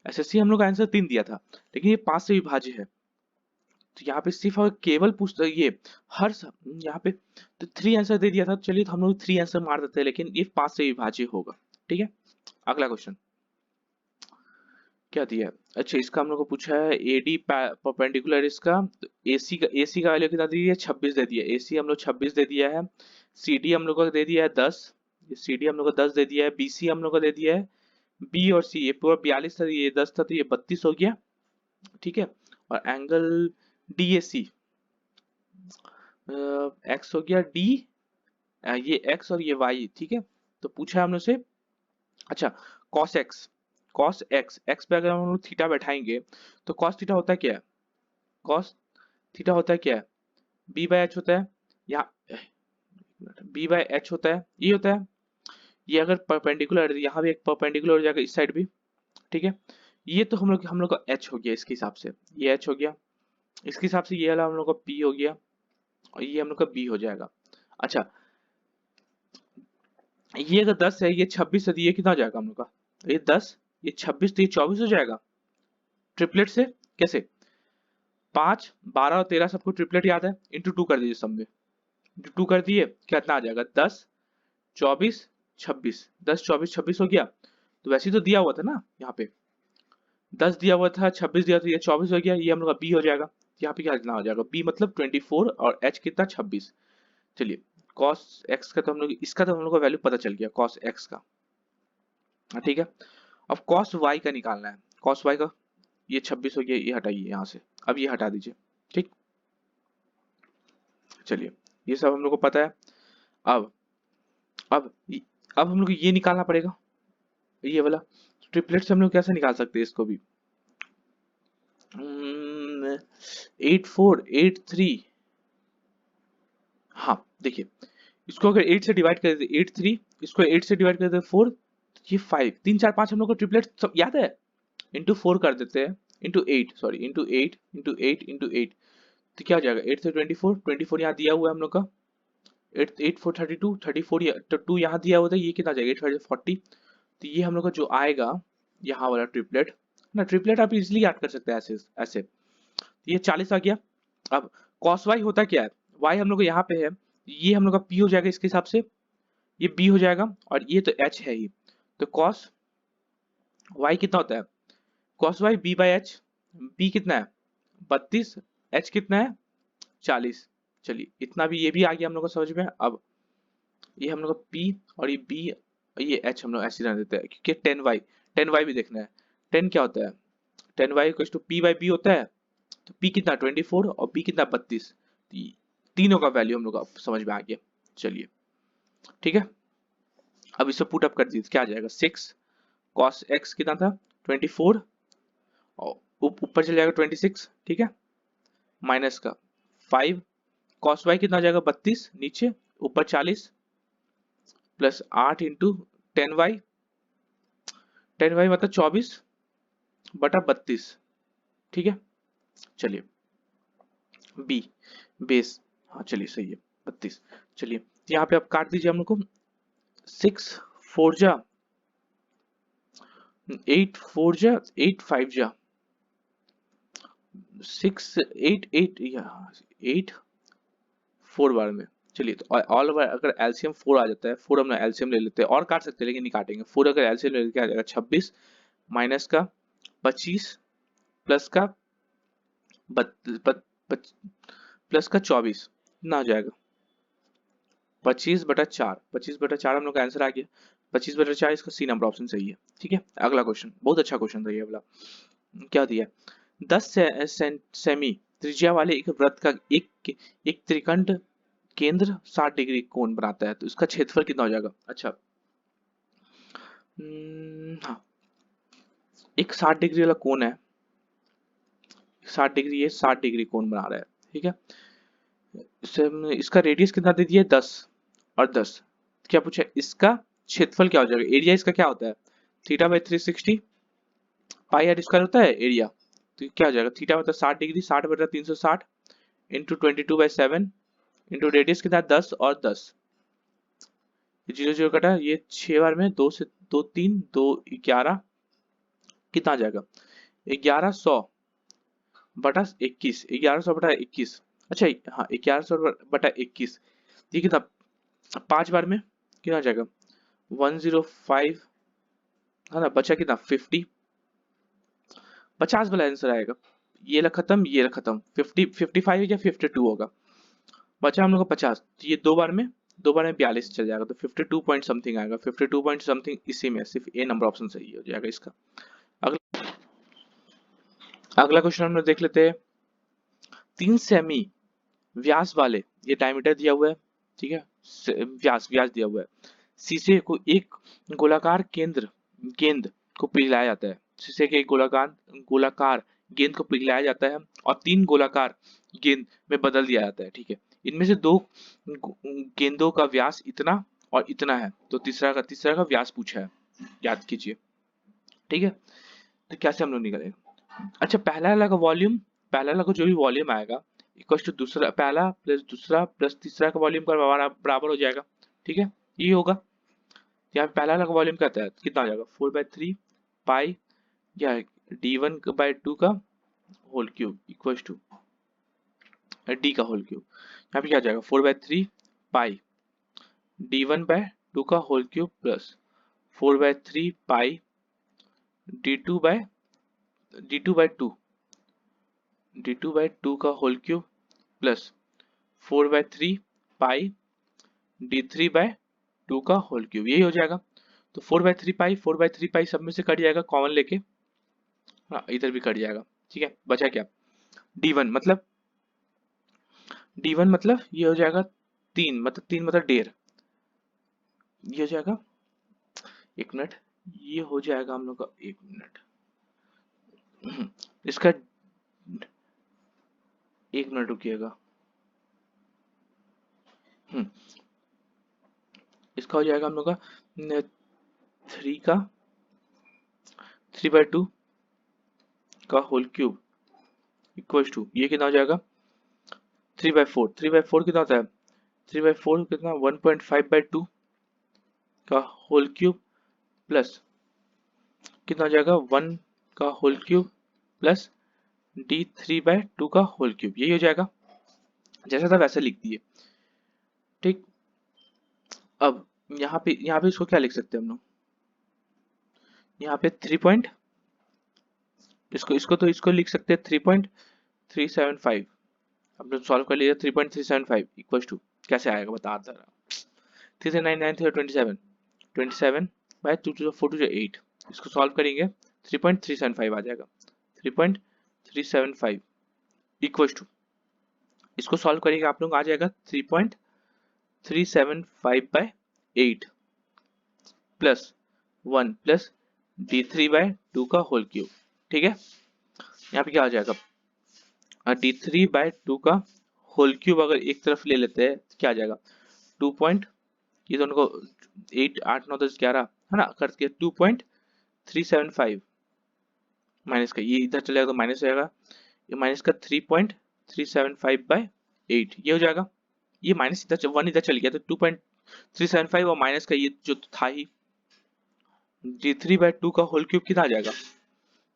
एसएससी हम लोग का आंसर 3 दिया था, लेकिन ये 5 से विभाज्य है, तो यहाँ पे सिर्फ और केवल पूछता ये हर यहाँ पे तो 3 आंसर दे दिया था, चलिए तो हम लोग 3 आंसर मार देते हैं, लेकिन ये 5 से विभाज्य होगा। ठीक है, अगला क्वेश्चन क्या दिया है, अच्छा इसका हम लोग को पूछा है एडी परपेंडिकुलर, इसका एसी का वैल्यू कितना दे दिया है 26 दे दिया, एसी हम लोग 26 दे दिया है, सीडी हम लोग को दे दिया है 10, सीडी हम लोग को 10 दे दिया है, बीसी हम लोग को दे दिया है, बी और सी ये पूरा 42 था, ये 10 था, तो ये 32 हो गया। ठीक है, और एंगल डीएसी एक्स हो गया डी, ये एक्स और ये वाई। ठीक है, तो पूछा है हमने से, अच्छा cos x, cos x, x पे अगर हम लोग थीटा बैठाएंगे तो कॉस थीटा होता है क्या है, कॉस थीटा होता है क्या है, बी बाय एच होता है, यहाँ बी बाय एच होता है, ये होता है, ये अगर परपेंडिकुलर यहाँ भी एक परपेंडिकुलर हो जाएगा इस साइड भी। ठीक है, ये तो हम लोग का एच हो गया, इसके हिसाब से ये एच हो गया, इसके हिसाब से ये वाला हम लोग का पी हो गया, और ये हम लोग का बी हो जाएगा। अच्छा ये अगर 10 है, ये 26 है, तो ये कितना हो जाएगा हम लोग का, ये 10 ये 26, तो ये 24 हो जाएगा ट्रिपलेट से। कैसे, 5 12 और 13 सबको ट्रिपलेट याद है, इंटू 2 कर दीजिए सब में, इंटू 2 कर दिए कितना आ जाएगा 10 24 26, 10 24 26 हो गया, तो वैसे ही तो दिया हुआ था ना, यहाँ पे 10 दिया हुआ था, 26 दिया था, ये 24 हो गया, ये हम लोग का बी हो जाएगा, यहाँ पे क्या कितना हो जाएगा बी मतलब 24 और एच कितना 26। चलिए cos x का तो हम लोग, इसका तो हम लोग का वैल्यू पता चल गया cos x का। ठीक है, अब cos y का निकालना है, cos y का ये 26 हो गया, ये हटाइए यहाँ से, अब ये हटा दीजिए। ठीक, चलिए ये सब हम लोग को पता है। अब अब अब हम लोग को ये निकालना पड़ेगा, ये वाला ट्रिपलेट से हम लोग कैसे निकाल सकते हैं इसको भी, 8483, हाँ देखिए इसको अगर 8 से डिवाइड कर देते 83, इसको 8 से डिवाइड कर देते 4, ये 5 3 4 5 हम लोग को ट्रिपलेट सब याद है, इंटू 4 कर देते हैं, into 8 sorry into 8 into 8 into 8, तो क्या हो जाएगा 8 से 24, 24 यहाँ दिया हुआ है हम लोग का, 8 8 4 32, 34 तो 2 यहाँ दिया हुआ था, ये कितना जाएगा 8 40, तो ये हम लोग का जो आएगा यहाँ वाला ट्रिपलेट ना, ट्रिपलेट आप इजिली याद कर सकते हैं ऐसे ऐसे, ये 40 आ गया। अब cos y होता क्या है, y हम लोग को यहाँ पे है, ये हम लोग का p हो जाएगा इसके हिसाब से, ये b हो जाएगा, और ये तो h है ही, तो cos y कितना होता है, cos y b by H, b कितना है 32, h कितना है 40। चलिए इतना भी ये भी आ गया हम लोग को समझ में। अब ये हम लोग का p और ये b, ये h हम लोग ऐसे रहने देते हैं, क्योंकि 10y भी देखना है, 10 क्या होता है 10y equals to p by b होता है, तो p कितना 24 और b कितना 32, तीनों का वैल्यू हम लोग का समझ में आ गया। चलिए ठीक है, अब इसे पुट अप कर दीजिए, क्या आ जाएगा 6 cos x कितना था 24, और ऊपर चले जाएगा 26, ठीक है, माइनस का 5 कॉस वाई कितना हो जाएगा 32, नीचे ऊपर 40 प्लस 8 इंटू 10y, 10y मतलब 24/32, ठीक है। चलिए बी बेस, हाँ चलिए सही है 32। चलिए यहाँ पे आप काट दीजिए हम लोग को, 6 4 जा 8 4 जा 8 5 जा 6 8 8 या 8 4 बार में। चलिए तो ऑल ओवर अगर एलसीएम 4 आ जाता है, 4 हम एलसीएम ले लेते हैं, और काट सकते हैं लेकिन नहीं काटेंगे। 4 अगर एलसीएम ले लेते हैं आ जाएगा 26 माइनस का 25 प्लस का प्लस का 24 कितना आ जाएगा 25/4, 25/4 हम लोग का आंसर आ गया। 25/4 इसका सी नंबर ऑप्शन सही है, ठीक है। अगला क्वेश्चन बहुत अच्छा क्वेश्चन था ये वाला, क्या दिया 10 सेमी त्रिज्या वाले एक वृत्त का एक त्रिकंड केंद्र 60 डिग्री कोण बनाता है, तो इसका क्षेत्रफल कितना हो जाएगा। अच्छा हाँ, एक 60 डिग्री वाला कोण है, 60 डिग्री, ये 60 डिग्री कोण बना रहा है, ठीक है। इसका रेडियस कितना दे दिया 10 और 10, क्या पूछा इसका क्षेत्रफल क्या हो जाएगा। एरिया इसका क्या होता है θ/360, पाई आर स्क्वायर होता है एरिया, तो क्या हो जाएगा थीटा मतलब 60 डिग्री, 60/360 इंटू 22/7 इंटू रेडियस कितना 10 और 10, 0 0 कटा, ये 6 बार में 2 से 2 3 2 11, कितना आ जाएगा 1100/21, 1100/21। अच्छा हाँ 1100/21, ये कितना 5 बार में कितना आ जाएगा 105, है ना, बचा कितना 50, 50 वाला आंसर आएगा। ये ला खत्म, ये ला खत्म, 50 55 या 52 होगा, बचा हम लोग का 50, तो ये दो बार में 42 चल जाएगा, तो 52 पॉइंट समथिंग आएगा, 52 पॉइंट समथिंग, इसी में सिर्फ ए नंबर ऑप्शन सही हो जाएगा इसका। अगला अगला क्वेश्चन हम लोग देख लेते हैं। 3 सेमी व्यास वाले, ये डायमीटर दिया हुआ है, ठीक है, व्यास व्यास दिया हुआ है, शीशे को एक गोलाकार गेंद को पिघलाया जाता है, शीशे के एक गोलाकार गेंद को पिघलाया जाता है और 3 गोलाकार गेंद में बदल दिया जाता है, ठीक है। इनमें से 2 गेंदों का व्यास इतना और इतना है, तो तीसरा का व्यास पूछा है, याद कीजिए, ठीक है। तो कैसे हम लोग निकालेंगे। अच्छा पहला वाला का जो भी वॉल्यूम आएगा इक्वल टू दूसरा, पहला प्लस दूसरा प्लस तीसरा का वॉल्यूम का बराबर हो जाएगा, ठीक है, ये होगा। यहाँ पे पहला वाला का वॉल्यूम कहता है कितना हो जाएगा 4/3 पाई या d1/2 का whole cube equal to d का होल क्यूब, यहाँ पे क्या आ जाएगा 4/3 पाई d1/2 का होल क्यूब प्लस 4/3 पाई d2/2 d2/2 का होल क्यूब प्लस 4/3 पाई d3/2 का होल क्यूब, यही हो जाएगा। तो 4/3 पाई सब में से कट जाएगा, कॉमन लेके, हाँ इधर भी कट जाएगा, ठीक है। बचा क्या d1 मतलब ये हो जाएगा 3 मतलब 1.5, ये हो जाएगा 1 मिनट, ये हो जाएगा हम लोग का 1 मिनट, इसका 1 मिनट रुकिएगा, इसका हो जाएगा हम लोग का 3/2 का होल क्यूब इक्वल टू, ये कितना हो जाएगा 3/4, 3/4 कितना होता है 3/4 कितना 1.5/2 का होल क्यूब प्लस कितना हो जाएगा 1 का होल क्यूब प्लस d3/2 का होल क्यूब, यही हो जाएगा, जैसा था वैसे लिख दिए, ठीक। अब यहाँ पे इसको क्या लिख सकते हैं हम लोग, यहाँ पे 3 पॉइंट, इसको लिख सकते हैं 3.375, हमने सॉल्व कर लिया 3.375 इक्वल टू, कैसे आएगा बता रहा 3 9 9 27 इसको सॉल्व करेंगे 3.375 आ जाएगा, 3.375 इक्वल टू, इसको सॉल्व करेंगे आप लोग आ जाएगा 3.375/8 प्लस 1 प्लस d3/2 का होल क्यूब, ठीक है। यहाँ पे क्या आ जाएगा, d3/2 का होल क्यूब अगर एक तरफ ले लेते हैं तो क्या आ जाएगा, 2 पॉइंट, ये दोनों को 8 8 9 10 11 है ना, करके 2.375 माइनस का, ये इधर चलेगा तो माइनस हो जाएगा, ये माइनस का 3.375/8 ये हो जाएगा, ये माइनस इधर 1 इधर चल गया तो 2.375 और माइनस का ये जो था ही d3/2 का होल क्यूब कितना आ जाएगा,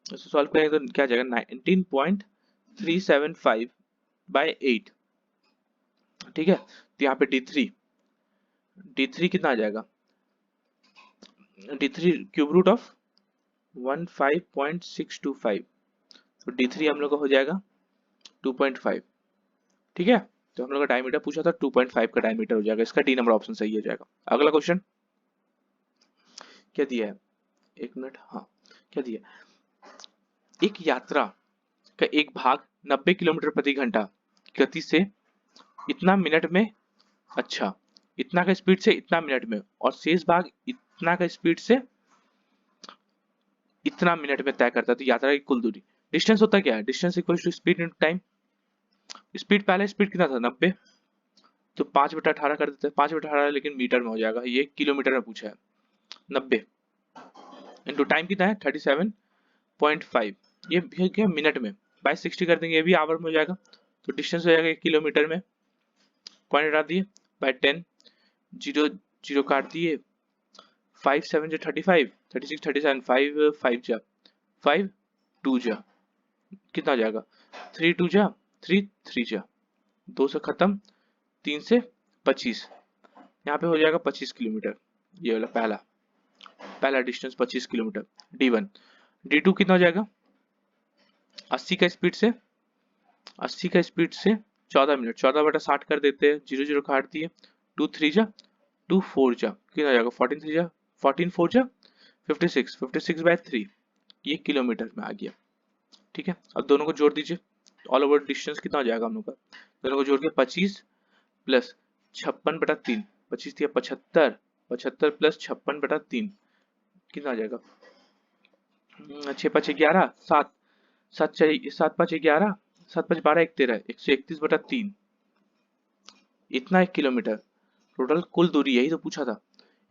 इसको सॉल्व करेंगे तो क्या आ जाएगा 19.375/8। ठीक है, तो यहाँ पे d3 कितना आ जाएगा, d3 क्यूब रूट ऑफ 15.625, तो d3 हम लोग का हो जाएगा 2.5। ठीक है, तो हम लोग का डायमीटर पूछा था 2.5 का डायमीटर हो जाएगा, इसका डी नंबर ऑप्शन सही हो जाएगा। अगला क्वेश्चन क्या दिया है, एक मिनट, हाँ क्या दिया है? एक यात्रा का एक भाग 90 किलोमीटर प्रति घंटा गति से इतना मिनट में, अच्छा इतना का स्पीड से इतना मिनट में, और शेष भाग इतना का स्पीड से इतना मिनट में तय करता है, तो यात्रा की कुल दूरी, डिस्टेंस होता क्या है, distance equal to speed into time. Speed पहले स्पीड कितना था 90, तो 5/18 कर देते हैं, 5/18 लेकिन मीटर में हो जाएगा, ये किलोमीटर में पूछा है, 90 इंटू टाइम कितना है 37.5, ये भी क्या मिनट में, बाय 60 कर देंगे, ये भी आवर में हो जाएगा, तो डिस्टेंस हो जाएगा 1 किलोमीटर में, पॉइंट हटा दिए बाय 10, जीरो जीरो काट दिए, 5 7 जा 35, 36 37, 5 5 जा 5 2 जा कितना हो जाएगा, 3 2 जा 3 3 जा 2 से खत्म, 3 से 25, यहाँ पे हो जाएगा 25 किलोमीटर, ये वाला पहला पहला डिस्टेंस 25 किलोमीटर। d1 d2 कितना हो जाएगा, 80 का स्पीड से 80 का स्पीड से 14 मिनट, 14/60 कर देते हैं, 0 0 काट दिए, 2 3 जा 2 4 जा कितना हो जाएगा, 14 3 जा 14 4 जा 56, 56/3, ये किलोमीटर में आ गया। ठीक है, अब दोनों को जोड़ दीजिए, ऑल ओवर डिस्टेंस कितना हो जाएगा हम लोग का, दोनों को जोड़ के 25 प्लस 56/3, 25 दिया 75, 75 प्लस 56/3 कितना आ जाएगा, 6 5 11 7, 7 5 11, 7 5 12 1 13, 131/3, इतना 1 किलोमीटर, टोटल कुल दूरी यही तो पूछा था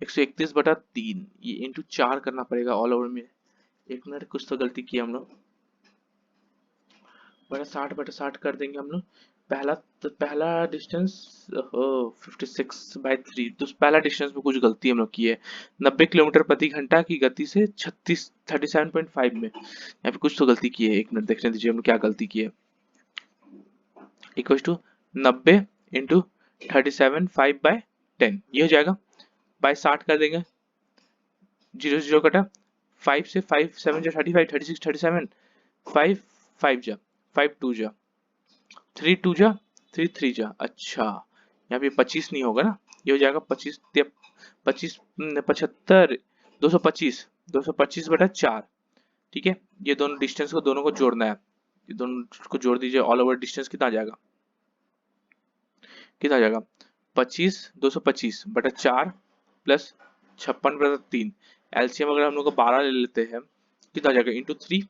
131/3, ये इंटू 4 करना पड़ेगा ऑल ओवर में। एक मिनट, कुछ तो गलती की हम लोग, बड़ा 60/60 कर देंगे हम लोग, पहला डिस्टेंस 56/3, तो पहला डिस्टेंस में कुछ गलती हम लोग की है, 90 किलोमीटर प्रति घंटा की गति से 37.5 में, यहाँ पे कुछ तो गलती की है, एक मिनट देखने दीजिए हम लोग क्या गलती की है, इक्वल टू 90 इंटू 37.5/10 ये हो जाएगा, बाय 60 कर देंगे, 0 0 कटा, 5 से 5 7 जा 35, 36 37, 5 5 जा 5 2 जा 3 2 जा 3 3 जा, अच्छा यहाँ पे 25 नहीं होगा ना, ये हो जाएगा 25 25 75, 225 225/4। ठीक है, ये दोनों डिस्टेंस को दोनों को जोड़ना है, ये दोनों को जोड़ दीजिए, ऑल ओवर डिस्टेंस कितना आ जाएगा, कितना आ जाएगा 25 225/4 प्लस 56/3, एलसीएम अगर हम लोग को 12 ले लेते हैं कितना आ जाएगा इंटू 3,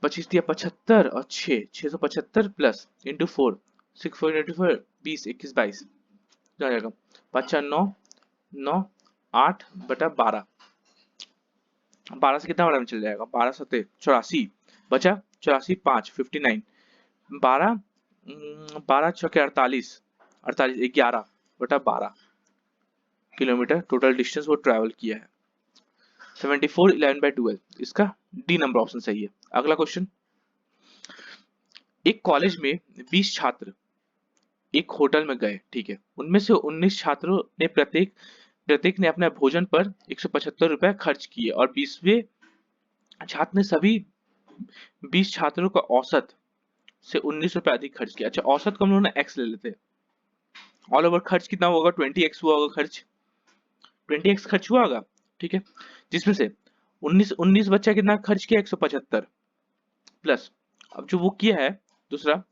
25 दिया 75 और 675 प्लस इंटू 4, 6 4 इंटू 4 20 21 22 कितना आ जाएगा, 5 4 9 9 8/12, 12 से कितना बड़ा में चल जाएगा, 12 7 84 बचा, 84 5 59, 12 12 6 48 48 11/12 किलोमीटर टोटल डिस्टेंस वो ट्रैवल किया है, 74 11/12, इसका डी नंबर ऑप्शन सही है। अगला क्वेश्चन, एक कॉलेज में 20 छात्र एक होटल में गए, ठीक है, उनमें से 19 छात्रों ने प्रत्येक प्रत्येक ने अपने भोजन पर 175 रुपए खर्च किए और 20वें छात्र ने सभी 20 छात्रों का औसत से 19 रुपए अधिक खर्च किया। अच्छा, औसत को हम लोग ना एक्स ले लेते हैं, ऑल ओवर खर्च कितना होगा, 20x हुआ होगा खर्च, 20x खर्च हुआ होगा, ठीक है, जिसमें से 19 बच्चा कितना खर्च किया 175 प्लस, अब जो वो किया है दूसरा,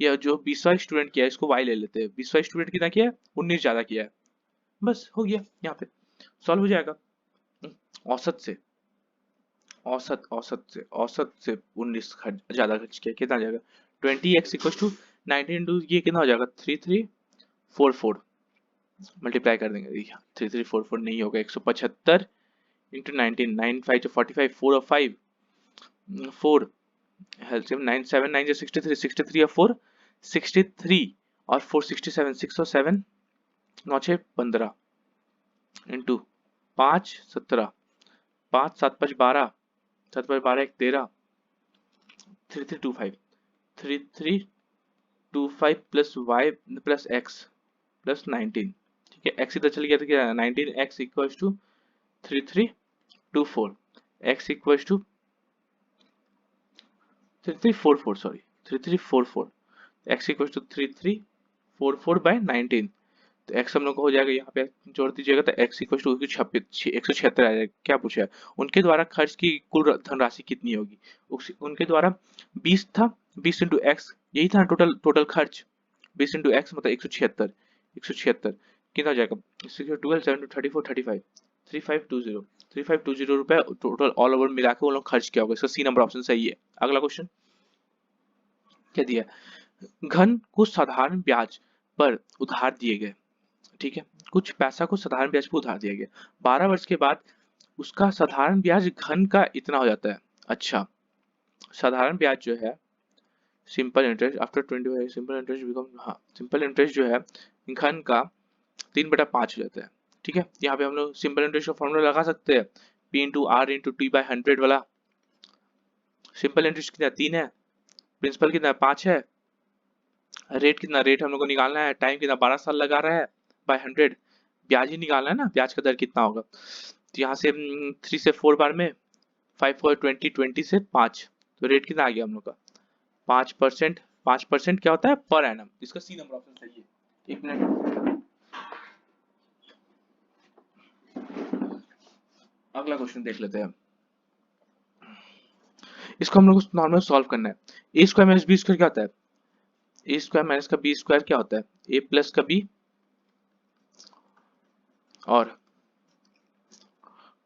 या जो 20वां स्टूडेंट किया है इसको y ले लेते हैं, 20वां स्टूडेंट कितना किया है 19 ज्यादा किया है, बस हो गया, यहाँ पे सॉल्व हो जाएगा। औसत से औसत से 19 खर्च ज्यादा खर्च किया, कितना आ जाएगा 20x इक्वल टू 19 इंटू ये कितना हो जाएगा 3344 मल्टीप्लाई कर देंगे। 3344 नहीं होगा, 175 इंटू 19, 9 5 जो 45, 4 और 5 4 एलसीएम 9 7 9 जो 63, 63 और 4 63 और 4 67, 6 और 7 9 6 15 into 5 17, 5 7 5 12, 7 5 12 1 13, 3325 3325 plus y plus x plus 19, ठीक है x इधर चल गया तो क्या 19x equals to 3324, x equals to 3344, sorry 3344, x equals to 3344 by 19, तो x हम लोग को हो जाएगा यहाँ पे जोड़ दीजिएगा तो x इक्वल टू 176 आ जाएगा। क्या पूछा है, उनके द्वारा खर्च की कुल धनराशि कितनी होगी, उनके द्वारा 20 था, 20 इंटू एक्स यही था टोटल खर्च, 20 इंटू एक्स मतलब 176 कितना हो जाएगा 12 7 34 35 3520 3520 रुपए टोटल ऑल ओवर मिला के वो लोग खर्च किया होगा। इसका सी नंबर ऑप्शन सही है। अगला क्वेश्चन क्या दिया, घन को साधारण ब्याज पर उधार दिए गए, ठीक है, कुछ पैसा को साधारण ब्याज पर उधार दिया गया, 12 वर्ष के बाद उसका साधारण ब्याज घन का इतना हो जाता है। अच्छा, साधारण ब्याज जो है simple interest after 20 simple interest become, हाँ सिंपल इंटरेस्ट जो है घन का 3/5 हो जाता है। ठीक है, यहाँ पे हम लोग सिंपल इंटरेस्ट का फॉर्मूला लगा सकते हैं, P into r into t by 100 वाला। सिंपल इंटरेस्ट कितना 3 है, प्रिंसिपल कितना 5 है, रेट कितना, रेट हम लोग को निकालना है, टाइम कितना 12 साल लगा रहा है बाय 100, ब्याज ही निकालना है ना, ब्याज का दर कितना होगा। तो यहाँ से 3 से 4 बार में 5 4 20 20 से 5, तो रेट कितना आ गया हम लोग का 5%। 5% क्या होता है पर एनम, इसका सी नंबर ऑप्शन सही है। एक मिनट, अगला क्वेश्चन देख लेते हैं। इसको हम लोग को नॉर्मल सॉल्व करना है। ए स्क्वायर माइनस बी स्क्वायर क्या होता है, ए स्क्वायर माइनस का बी स्क्वायर क्या होता है, ए प्लस का बी और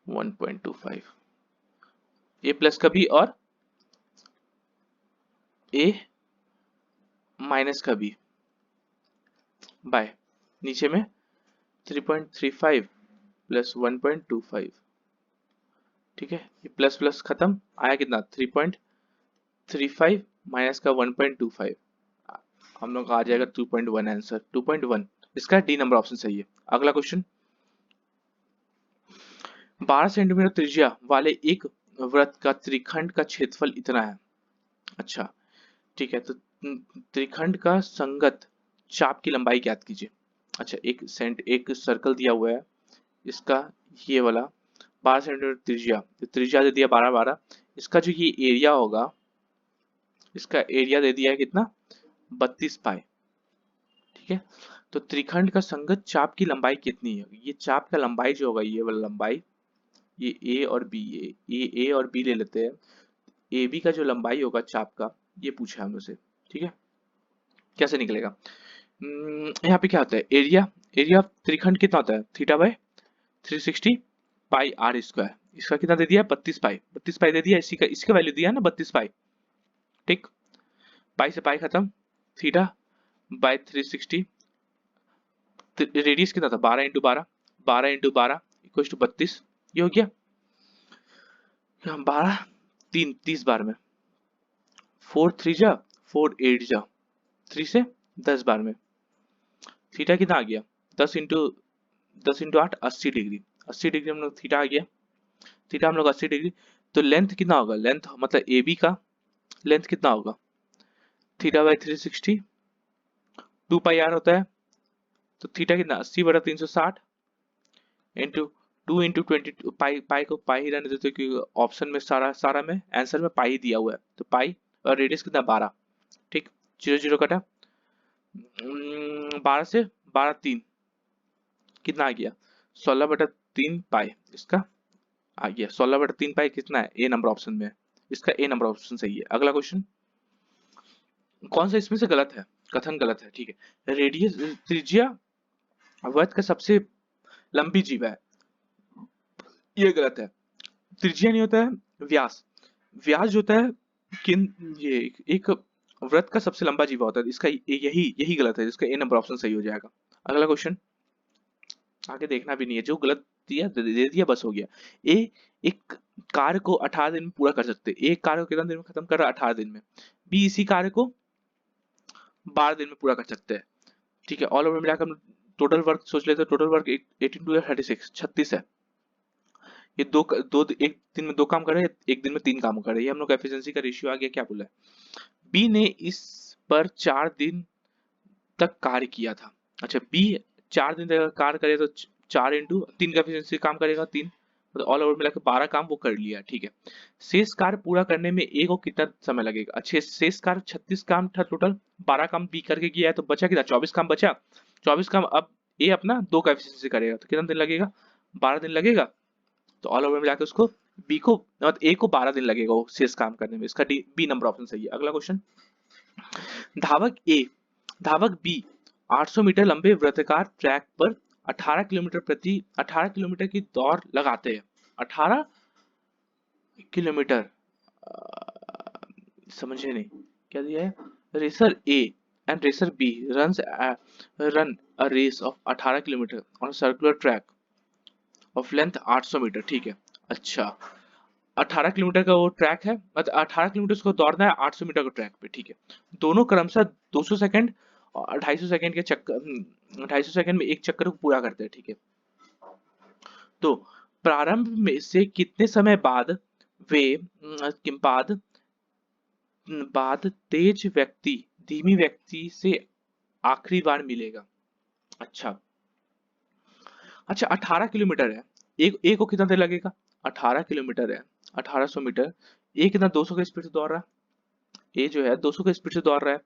1.25, ए प्लस का बी और ए माइनस का बी बाय नीचे में 3.35 प्लस 1.25, ठीक है, ये प्लस प्लस खत्म, आया कितना 3.35 माइनस का 1.25, हम लोग आ जाएगा 2.1 आंसर 2.1, इसका डी नंबर ऑप्शन सही है। अगला क्वेश्चन, 12 सेंटीमीटर त्रिज्या वाले एक वृत्त का त्रिखंड का क्षेत्रफल इतना है। अच्छा ठीक है, तो त्रिखंड का संगत चाप की लंबाई ज्ञात कीजिए। अच्छा, एक सर्कल दिया हुआ है, इसका ये वाला 12 सेंटीमीटर त्रिज्या, त्रिज्या दे दिया 12 12, इसका जो ये एरिया होगा, इसका एरिया दे दिया है कितना 32 पाई, ठीक है। तो त्रिखंड का संगत चाप की लंबाई कितनी है, ये चाप का लंबाई जो होगा ये वाला लंबाई, ये ए और बी, ए और बी ले लेते हैं, ए बी का जो लंबाई होगा चाप का, ये पूछा है हम लोग से, ठीक है। कैसे निकलेगा, यहाँ पे क्या होता है एरिया, एरिया त्रिखंड कितना होता है theta by 360 pi r square, इसका कितना दे दिया 32 पाई, 32 पाई दे दिया, इसी का इसका वैल्यू दिया ना 32 पाई, ठीक, पाई से पाई खत्म, थीटा बाय 360, रेडियस कितना था 12 इंटू 12, 12 इंटू 12 इक्वल टू 32, ये हो गया 12 3 30 बार में, 4 3 जा 4 8 जा 3 से 10 बार में, थीटा कितना आ गया 10 इंटू 8 80 डिग्री, 80 डिग्री हम लोग थीटा आ गया, थीटा हम लोग 80 डिग्री, तो लेंथ कितना होगा, लेंथ मतलब ए बी का लेंथ कितना होगा थीटा बाय 360 2 पाई आर होता है, तो थीटा कितना 80 बटा 360 इंटू 2 इंटू 20, पाई पाई को पाई ही रहने देते क्योंकि ऑप्शन में सारा में आंसर में पाई दिया हुआ है, तो पाई और रेडियस कितना 12, ठीक, 0 0 कटा, 12 से 12 3 कितना आ गया 16 बटा 3 पाई, इसका आ गया 16 बटा 3 पाई, कितना है ए नंबर ऑप्शन में है, इसका ए नंबर ऑप्शन सही है। अगला क्वेश्चन, कौन सा इसमें से गलत है, कथन गलत है, ठीक है, रेडियस त्रिज्या वृत्त का सबसे लंबी जीवा है, ये गलत है, त्रिज्या नहीं होता है व्यास, व्यास जो होता है किन, ये एक वृत्त का सबसे लंबा जीवा होता है, इसका यही यही गलत है, इसका ए नंबर ऑप्शन सही हो जाएगा। अगला क्वेश्चन, आगे देखना भी नहीं है, जो गलत दिया दे दिया बस हो गया। ए एक कार्य को 18 दिन में पूरा कर सकते हैं, एक कार्य को कितना दिन में खत्म कर रहा है, 18 दिन में। बी इसी कार्य को 12 दिन में पूरा कर सकते हैं, ठीक है। ऑल ओवर मिलाकर टोटल वर्क सोच लेते हैं, टोटल वर्क 18 टू 36 36 है। ये एक दिन में दो काम कर रहे हैं, एक दिन में तीन काम कर रहे हैं, ये हम लोग का एफिशिएंसी का रेशियो आ गया। क्या बोला है, बी ने इस पर 4 दिन तक कार्य किया था। अच्छा, बी 4 दिन तक कार्य करे तो 4 इंटू 3 का एफिशिएंसी काम करेगा, 3 तो ऑल ओवर मिला के 12 काम वो कर लिया, ठीक है। शेष कार्य पूरा करने में ए को कितना समय लगेगा। अच्छे, शेष कार्य 36 काम था टोटल, 12 काम बी करके किया है तो बचा कितना, 24 काम बचा। 24 काम अब ए अपना 2 का एफिशिएंसी करेगा तो कितना दिन लगेगा, 12 दिन लगेगा। तो ऑल ओवर मिला के उसको बी को मतलब ए को 12 दिन लगेगा वो शेष काम करने में, इसका डी बी नंबर ऑप्शन सही है। अगला क्वेश्चन, धावक ए, धावक बी 800 मीटर लंबे वृत्ताकार ट्रैक पर 18 किलोमीटर की दौड़ लगाते हैं। 18 किलोमीटर, समझे नहीं क्या दिया है। Racer A and racer B run a race of 18 kilometre on circular track of length 800 metre, ठीक है। अच्छा, 18 किलोमीटर का वो ट्रैक है, मतलब 18 किलोमीटर उसको दौड़ना है 800 मीटर के ट्रैक पे, ठीक है। दोनों क्रमशः 200 सेकंड और 250 सेकंड के चक्कर, 250 सेकंड में एक चक्कर को पूरा करते हैं, ठीक है। तो प्रारंभ में से कितने समय बाद वे बाद बाद तेज व्यक्ति धीमी व्यक्ति से आखिरी बार मिलेगा। अच्छा, अच्छा 18 किलोमीटर है, एक को कितना देर लगेगा, 18 किलोमीटर है, 1800 मीटर, ए कितना 200 के स्पीड से दौड़ रहा है, ए जो है 200 के स्पीड से दौड़ रहा है।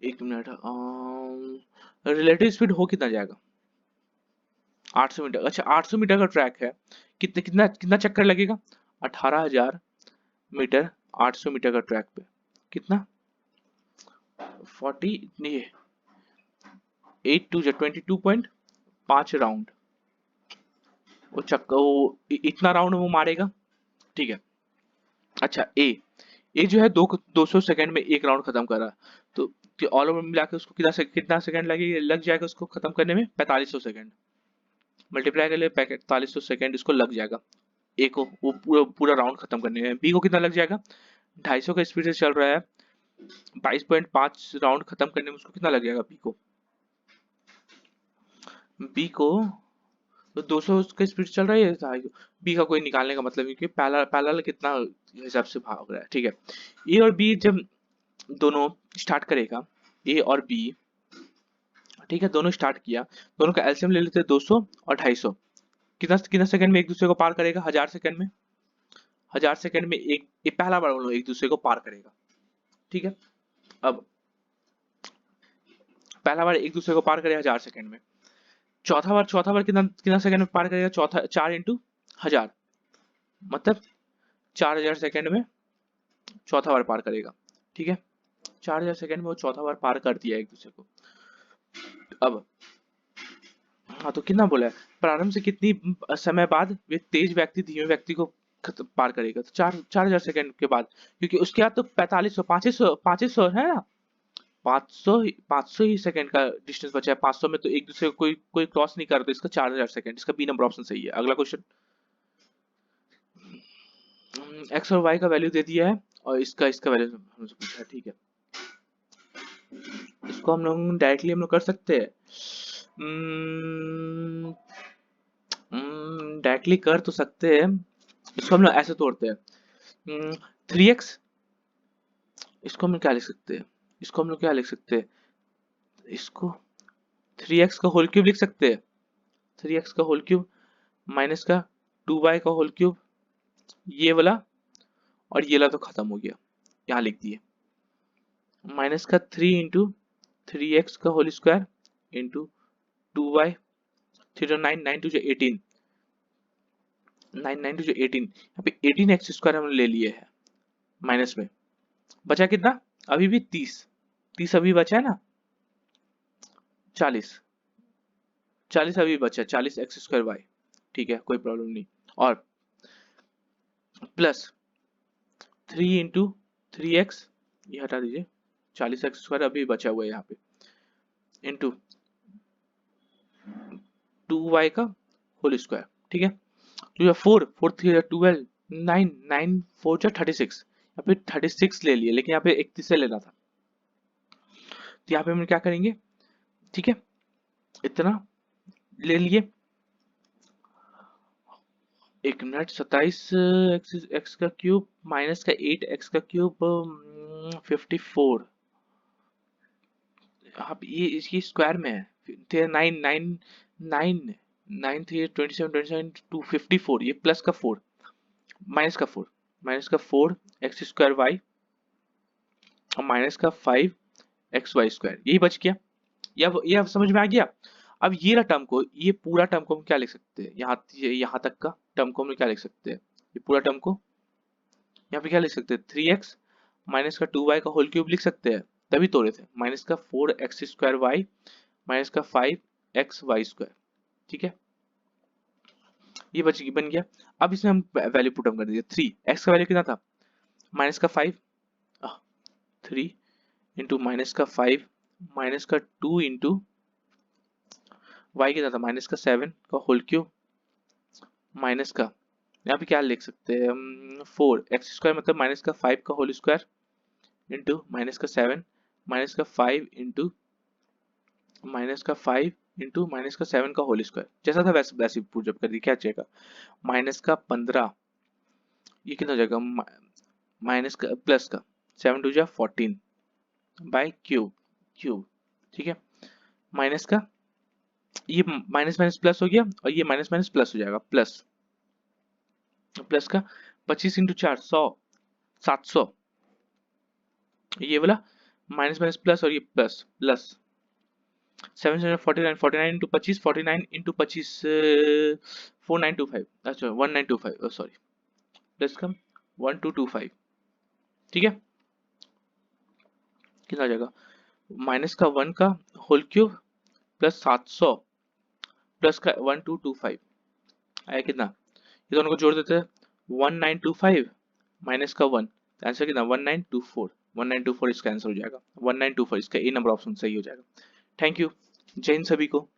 एक मिनट, रिलेटिव स्पीड हो कितना जाएगा, 800 मीटर। अच्छा, 800 मीटर का ट्रैक है, कितने कितना कितना चक्कर लगेगा, 18,000 मीटर 800 मीटर का ट्रैक पे कितना 40 नहीं, 8 टू 22.5 राउंड, वो चक्कर वो इतना राउंड वो मारेगा, ठीक है। अच्छा, ए जो है 200 सेकंड में एक राउंड खत्म कर रहा है, तो ऑल ओवर मिला के उसको कितना सेकंड लग जाएगा उसको खत्म करने में, 4500 सेकंड मल्टीप्लाई कर ले, 4500 सेकंड इसको लग जाएगा ए को वो पूरा पूरा राउंड खत्म करने में। बी को कितना लग जाएगा, 250 का स्पीड से चल रहा है, 22.5 राउंड खत्म करने में उसको कितना लग जाएगा, बी को तो 200 के स्पीड चल रहा है, बी का कोई निकालने का मतलब नहीं, क्योंकि पहला पहला कितना हिसाब से भाग रहा है, ठीक है। ए और बी जब दोनों स्टार्ट करेगा, ए और बी, ठीक है, दोनों स्टार्ट किया, दोनों का एलसीएम ले लेते हैं 200 और 250, कितना कितना सेकंड में एक दूसरे को पार करेगा, 1000 सेकंड में, 1000 सेकंड में एक पहला बार बोलो एक दूसरे को पार करेगा, ठीक है। अब पहला बार एक दूसरे को पार करेगा 1000 सेकंड में, चौथा बार कितना कितना सेकंड में पार करेगा, चौथा 4 इंटू 1000, मतलब 4000 सेकंड में चौथा बार पार करेगा, ठीक है। 4000 सेकंड में वो चौथा बार पार कर दिया एक दूसरे को। अब हाँ, तो कितना बोला है, प्रारंभ से कितनी समय बाद वे तेज व्यक्ति धीमे व्यक्ति को पार करेगा, तो 4000 सेकंड के बाद, क्योंकि उसके बाद तो 4500 500 है ना, 500 ही सेकंड का डिस्टेंस बचा है, 500 में तो एक दूसरे को कोई कोई क्रॉस नहीं कर रहा, तो इसका 4000 सेकंड, इसका बी नंबर ऑप्शन सही है। अगला क्वेश्चन, एक्स और वाई का वैल्यू दे दिया है और इसका इसका वैल्यू हमसे पूछा है, ठीक है। इसको हम लोग डायरेक्टली हम लोग कर सकते हैं, डायरेक्टली कर तो सकते हैं, इसको हम लोग ऐसे तोड़ते हैं, 3x, इसको हम लोग क्या लिख सकते हैं, इसको हम लोग क्या लिख सकते हैं, इसको 3x का होल क्यूब लिख सकते हैं, 3x का होल क्यूब माइनस का 2y का होल क्यूब, ये वाला और ये वाला तो खत्म हो गया, यहाँ लिख दिए, माइनस का 3 इंटू 3x का whole square into 2y, 3 9 9 two 18, 9 9 two 18, यहाँ पे 18x स्क्वायर हमने ले लिए है, माइनस में बचा कितना, अभी भी 30 अभी बचा है ना, 40 अभी बचा, 40 एक्स स्क्वायर वाई, ठीक है, कोई प्रॉब्लम नहीं। और प्लस 3 × 3x, ये हटा दीजिए, 40x² अभी बचा हुआ है यहाँ पे, इंटू 2y का होल स्क्वायर। ठीक है, तो ये 4 4 3 12, 9 9 4 36, यहाँ पे 36 ले लिए, लेकिन यहाँ पे 31 से लेना था, तो यहाँ पे हम क्या करेंगे, ठीक है, इतना ले लिए। 1 मिनट, 27 एक्स का क्यूब माइनस का 8 x का क्यूब 54, आप ये स्क्वायर में है, 9 9 9 9 3 27 27 ये प्लस का 4 माइनस का 4 x² y और माइनस का 5 xy², यही बच गया। ये अब समझ में आ गया। अब ये रहा टर्म को, ये पूरा टर्म को हम क्या लिख सकते हैं, यहाँ तक का टर्म को हम क्या लिख सकते हैं, ये पूरा टर्म को यहाँ पे क्या लिख सकते हैं, 3x माइनस का 2y का होल क्यूब लिख सकते हैं, तभी तोड़े थे, माइनस का 4x² y माइनस का 5xy²। ठीक है, ये बन गया। अब इसमें हम वैल्यू पुट ऑन कर दीजिए, 3x का वैल्यू कितना था, माइनस का 5, 3 इंटू माइनस का 5 माइनस का 2 इंटू y कितना था, माइनस का 7 का होल क्यूब माइनस का, यहाँ पे क्या लिख सकते हैं हम, 4x² मतलब माइनस का 5 का होल स्क्वायर इंटू माइनस का 7 माइनस का 5 इंटू माइनस का 5 इंटू माइनस का 7 का होल स्क्वायर, जैसा था वैसे वैसे पुट अप कर दी, क्या चाहिएगा, माइनस का 15, ये कितना हो जाएगा, माइनस का प्लस का 7 2 जा 14 बाय क्यूब। ठीक है, माइनस का ये माइनस माइनस प्लस हो गया, और ये माइनस माइनस प्लस हो जाएगा, प्लस का 25 इंटू 4 100 700, ये वाला माइनस माइनस प्लस, और ये प्लस 7 7 49 49 इंटू 25 49 इंटू 25 4925, अच्छा 1925, सॉरी, प्लस का 1225। ठीक है, कितना आ जाएगा, माइनस का 1 का होल क्यूब प्लस 700 प्लस का 1225 आया कितना, ये दोनों को जोड़ देते हैं, 1925 माइनस का 1, आंसर कितना 1924 इसका आंसर हो जाएगा, 1924 इसका ए नंबर ऑप्शन सही हो जाएगा। थैंक यू, जय हिंद सभी को।